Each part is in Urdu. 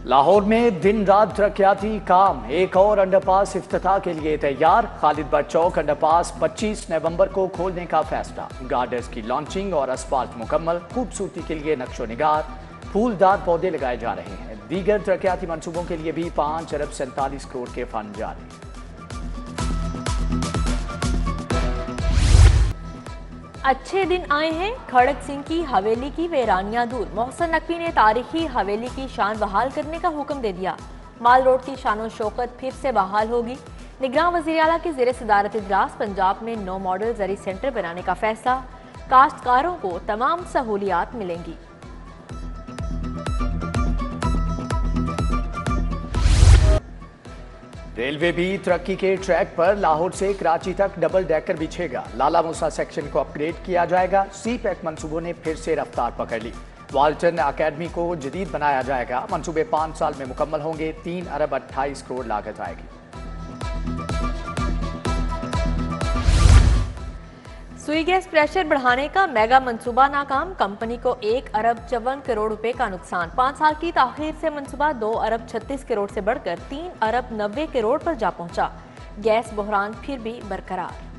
لاہور میں دن رات ترقیاتی کام، ایک اور انڈرپاس افتتاح کے لیے تیار۔ خالد بٹ چوک انڈرپاس 25 نومبر کو کھولنے کا فیصلہ۔ گارڈرز کی لانچنگ اور اسفالٹ مکمل، خوبصورتی کے لیے نقش و نگار، پھولدار پودے لگائے جا رہے ہیں۔ دیگر ترقیاتی منصوبوں کے لیے بھی 5 ارب 47 کروڑ کے فنڈ جاری۔ اچھے دن آئے ہیں، کھڑک سنگھ کی حویلی کی ویرانیاں دور۔ محسن نقوی نے تاریخی حویلی کی شان بحال کرنے کا حکم دے دیا۔ مال روڈ کی شان و شوکت پھر سے بحال ہوگی۔ نگراں وزیر اعلیٰ کی زیر صدارت اجلاس، پنجاب میں 9 ماڈل زرعی سینٹر بنانے کا فیصلہ۔ کاشتکاروں کو تمام سہولیات ملیں گی۔ ریلوے بھی ترقی کے ٹریک پر، لاہور سے کراچی تک ڈبل ڈیکر بچھے گا۔ لالا موسیٰ سیکشن کو اپ گریڈ کیا جائے گا۔ سی پیک منصوبوں نے پھر سے رفتار پکڑ لی۔ والٹن اکیڈمی کو جدید بنایا جائے گا۔ منصوبے 5 سال میں مکمل ہوں گے۔ 3 ارب 28 کروڑ لاگت آئے گی۔ سوئی گیس پریشر بڑھانے کا میگا منصوبہ ناکام، کمپنی کو 1 ارب 54 کروڑ روپے کا نقصان۔ 5 سال کی تاخیر سے منصوبہ 2 ارب 36 کروڑ سے بڑھ کر 3 ارب 90 کروڑ پر جا پہنچا۔ گیس بحران پھر بھی برقرار۔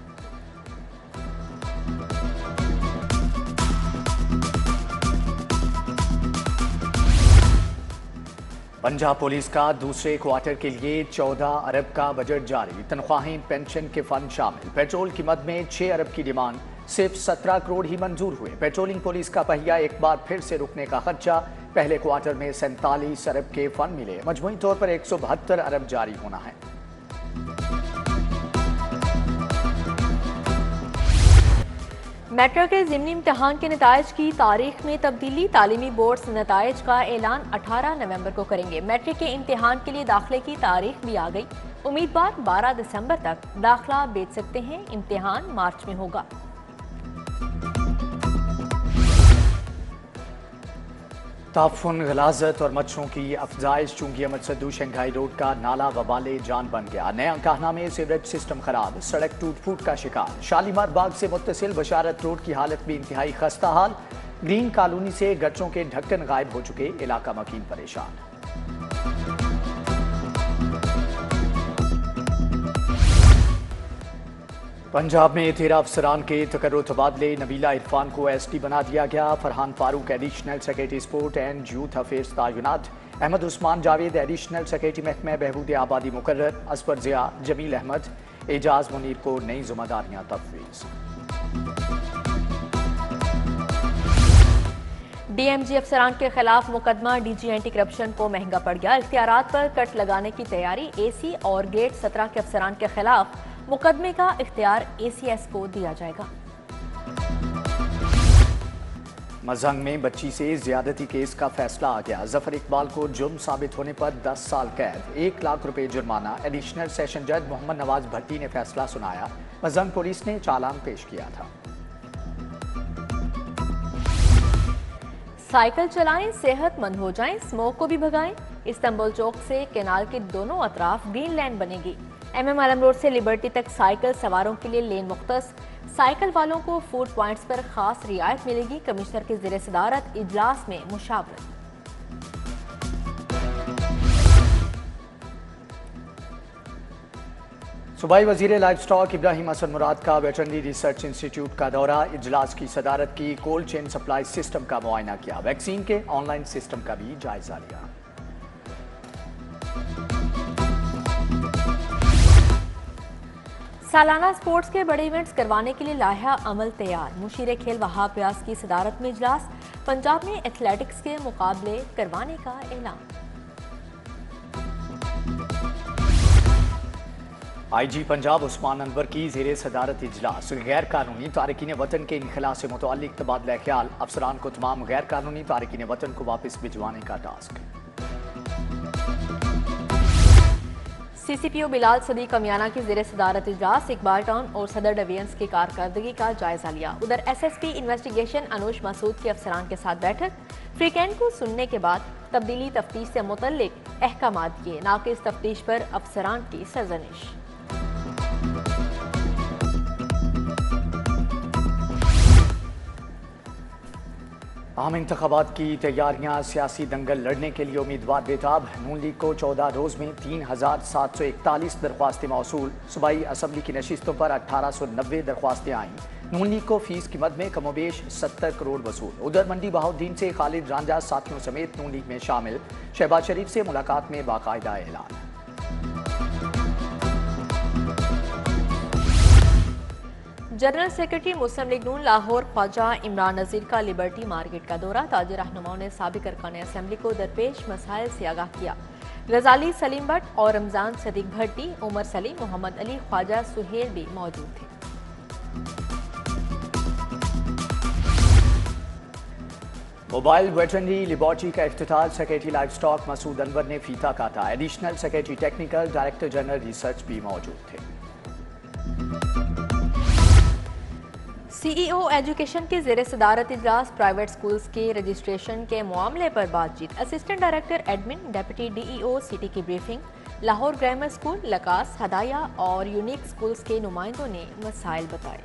پنجاب پولیس کا دوسرے کوارٹر کے لیے 14 ارب کا بجٹ جاری۔ تنخواہیں، پینشن کے فنڈ شامل۔ پیٹرول کی مد میں 6 ارب کی ڈیمانڈ، صرف 17 کروڑ ہی منظور ہوئے۔ پیٹرولنگ پولیس کا پہیہ ایک بار پھر سے رکنے کا خدشہ۔ پہلے کوارٹر میں 47 ارب کے فنڈ ملے۔ مجموعی طور پر 172 ارب جاری ہونا ہے۔ میٹرک کے ضمنی امتحان کے نتائج کی تاریخ میں تبدیلی، تعلیمی بورڈز نتائج کا اعلان 18 نومبر کو کریں گے۔ میٹرک کے امتحان کے لیے داخلے کی تاریخ بھی آ گئی۔ امیدوار 12 دسمبر تک داخلہ بیچ سکتے ہیں۔ امتحان مارچ میں ہوگا۔ تعفن، غلاظت اور مچھروں کی افزائش، چونگی احمد صدو شنگھائی روڈ کا نالا وبال جان بن گیا۔ نیا کہنا میں سیوریج سسٹم خراب، سڑک ٹوٹ پھوٹ کا شکار۔ شالیمار باغ سے متصل بشارت روڈ کی حالت بھی انتہائی خستہ حال۔ گرین کالونی سے گٹروں کے ڈھکن غائب ہو چکے، علاقہ مکین پریشان۔ پنجاب میں 13 افسران کے تقرر و تبادلے، نبیلہ عرفان کو ایس ڈی بنا دیا گیا۔ Farhan Farooq additional secretary sport and youth affairs تعینات۔ احمد عثمان جاوید ایڈیشنل سیکریٹری محکمہ بہبود آبادی مقرر۔ اصفر ضیاء، جمیل احمد، اعجاز منیر کو نئی ذمہ داریاں تفویض۔ ڈی ایم جی افسران کے خلاف مقدمہ، ڈی جی اینٹی کرپشن کو مہنگا پڑ گیا۔ اختیارات پر کٹ لگانے کی تیاری، اے سی اور گریڈ 17 کے افسران کے خلاف مقدمے کا اختیار اے سی ایس کو دیا جائے گا۔ مزنگ میں بچی سے زیادتی کیس کا فیصلہ آ گیا۔ ظفر اقبال کو جرم ثابت ہونے پر 10 سال قید، 1 لاکھ روپے جرمانہ۔ ایڈیشنل سیشن جج محمد نواز بھٹی نے فیصلہ سنایا۔ مزنگ پولیس نے چالان پیش کیا تھا۔ سائیکل چلائیں، صحت مند ہو جائیں، اسموک کو بھی بھگائیں۔ استنبول چوک سے کینال کے دونوں اطراف گرین لینڈ بنے گی۔ ایم ایم عالم روڈ سے لبرٹی تک سائیکل سواروں کے لیے لین مختص۔ سائیکل والوں کو فوڈ پوائنٹس پر خاص رعایت ملے گی۔ کمشنر کے زیر صدارت اجلاس میں مشاورت۔ صوبائی وزیر لائف سٹاک ابراہیم حسن مراد کا ویٹرنری ریسرچ انسٹی ٹیوٹ کا دورہ۔ اجلاس کی صدارت کی۔ کولڈ چین سپلائی سسٹم کا معائنہ کیا۔ ویکسین کے آن لائن سسٹم کا بھی جائزہ لیا۔ سالانہ سپورٹس کے بڑے ایونٹس کروانے کے لیے لائحہ عمل تیار۔ مشیر کھیل وہاب ریاض کی صدارت میں اجلاس۔ پنجاب میں ایتھلیٹکس کے مقابلے کروانے کا اعلان۔ آئی جی پنجاب عثمان انور کی زیر صدارت اجلاس۔ غیر قانونی تارکین وطن کے انخلاء سے متعلق تبادلہ خیال، افسران کو تمام غیر قانونی تارکین وطن کو واپس بھجوانے کا ٹاسک۔ سی سی پی او بلال صدیق امیانہ کی زیر صدارت اجلاس۔ اقبال ٹاؤن اور صدر ڈویژنز کی کارکردگی کا جائزہ لیا۔ ادھر S S P investigation Anoosh مسعود کے افسران کے ساتھ بیٹھک۔ فریقین کو سننے کے بعد تبدیلی تفتیش سے متعلق احکامات کیے۔ ناقص تفتیش پر افسران کی سرزنش۔ عام انتخابات کی تیاریاں، سیاسی دنگل لڑنے کے لیے امیدوار بےتاب۔ نون لیگ کو 14 روز میں 3741 درخواستیں موصول۔ صوبائی اسمبلی کی نشستوں پر 1890 درخواستیں آئیں۔ نون لیگ کو فیس کی مد میں کم و بیش 70 کروڑ وصول۔ ادھر منڈی بہاؤالدین سے خالد رانجھا ساتھیوں سمیت نون لیگ میں شامل۔ شہباز شریف سے ملاقات میں باقاعدہ اعلان۔ جنرل سیکرٹری مسلم لیگ نون لاہور خواجہ عمران نذیر کا لبرٹی مارکیٹ کا دورہ۔ تاجر رہنماؤں نے سابق ارکان اسمبلی کو درپیش مسائل سے آگاہ کیا۔ غزالی سلیم بٹ اور رمضان صدیق بھٹی، عمر سلیم، محمد علی، خواجہ سہیل بھی موجود تھے۔ موبائل ویٹرنری لیبارٹری کا افتتاح، سیکرٹری لائف سٹاک مسعود انور نے فیتا کاٹا۔ Additional secretary technical, director general research بھی موجود تھے۔ سی ای او ایجوکیشن کے زیر صدارت اجلاس، پرائیویٹ سکولز کے رجسٹریشن کے معاملے پر بات چیت۔ Assistant director admin, deputy D E O city کی بریفنگ۔ لاہور گرامر سکول، لکاس، ہدایہ اور یونیک سکولز کے نمائندوں نے مسائل بتائے۔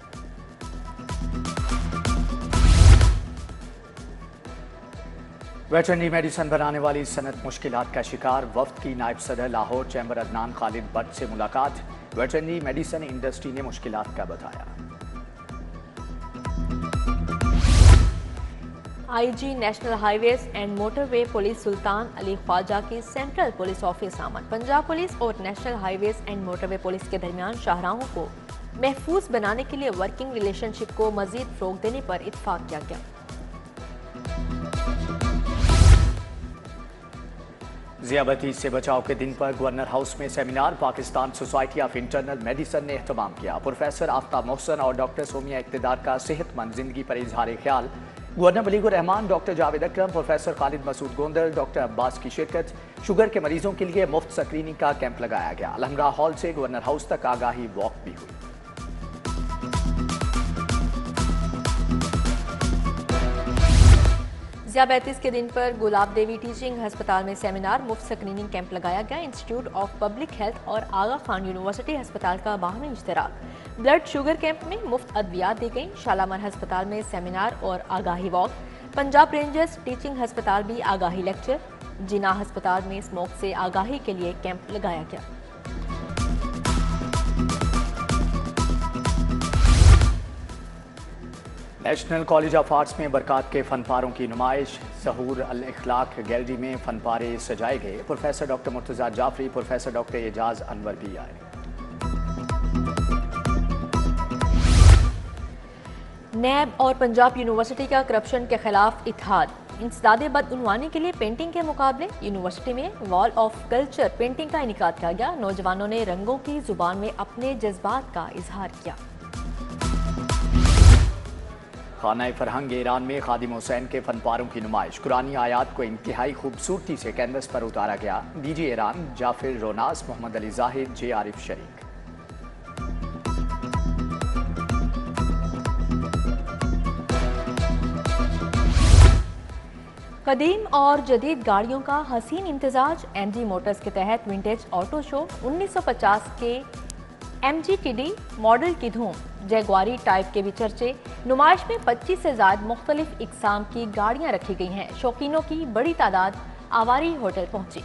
ویٹرنری میڈیسن بنانے والی صنعت مشکلات کا شکار، وفد کی نائب صدر لاہور چیمبر عدنان خالد بٹ سے ملاقات۔ ویٹرنری میڈیسن انڈسٹری نے مشکلات کا بتایا۔ I G national highways and motorway police Sultan Ali Khawaja کی سینٹرل پولیس آفس آمد۔ پنجاب پولیس اور national highways and motorway police کے درمیان شاہراہوں کو محفوظ بنانے کے لیے ورکنگ ریلیشن شپ کو مزید فروغ دینے پر اتفاق کیا گیا۔ ذیابطیس سے بچاؤ کے دن پر گورنر ہاؤس میں seminar, Pakistan society of internal medicine نے اہتمام کیا۔ پروفیسر آفتاب محسن اور ڈاکٹر سومیہ اقتدار کا صحت مند زندگی پر اظہار خیال۔ گورنر بلیغ الرحمان، ڈاکٹر جاوید اکرم، پروفیسر خالد مسعود گوندر، ڈاکٹر عباس کی شرکت۔ شوگر کے مریضوں کے لیے مفت سکریننگ کا کیمپ لگایا گیا۔ الحمراء ہال سے گورنر ہاؤس تک آگاہی واک بھی ہوئی۔ ذیابیطس کے دن پر گلاب دیوی ٹیچنگ ہسپتال میں سیمینار، مفت سکریننگ کیمپ لگایا گیا۔ انسٹیٹیوٹ آف پبلک ہیلتھ اور آغا خان یونیورسٹی ہسپتال کا باہمی اشتراک۔ بلڈ شوگر کیمپ میں مفت ادویات دی گئیں۔ شالامار ہسپتال میں سیمینار اور آگاہی واک۔ پنجاب رینجرز ٹیچنگ ہسپتال بھی آگاہی لیکچر۔ جناح ہسپتال میں اسموک سے آگاہی کے لیے کیمپ لگایا گیا۔ نیشنل کالج آف آرٹس میں برکات کے فن پاروں کی نمائش، ظہور الاخلاق گیلری میں فن پارے سجائے گئے۔ Professor doctor Murtaza Jafri, professor doctor Ijaz Anwar بھی آئے۔ نیب اور پنجاب یونیورسٹی کا کرپشن کے خلاف اتحاد، انسداد بدعنوانی کے لیے پینٹنگ کے مقابلے۔ یونیورسٹی میں وال آف کلچر پینٹنگ کا انعقاد کیا گیا۔ نوجوانوں نے رنگوں کی زبان میں اپنے جذبات کا اظہار کیا۔ خانہ فرہنگ ایران میں خادم حسین کے فن پاروں کی نمائش، قرآنی آیات کو انتہائی خوبصورتی سے کینوس پر اتارا گیا۔ ڈی جی ایران جعفر روناس، محمد علی زاہد، جے عارف شریک۔ قدیم اور جدید گاڑیوں کا حسین امتزاج، ایم جی موٹرز کے تحت ونٹیج آٹو شو۔ 1950 کے M G T D model کی دھوم، جیگواری ٹائپ کے بھی چرچے۔ نمائش میں 25 سے زائد مختلف اقسام کی گاڑیاں رکھی گئی ہیں۔ شوقینوں کی بڑی تعداد آواری ہوٹل پہنچی۔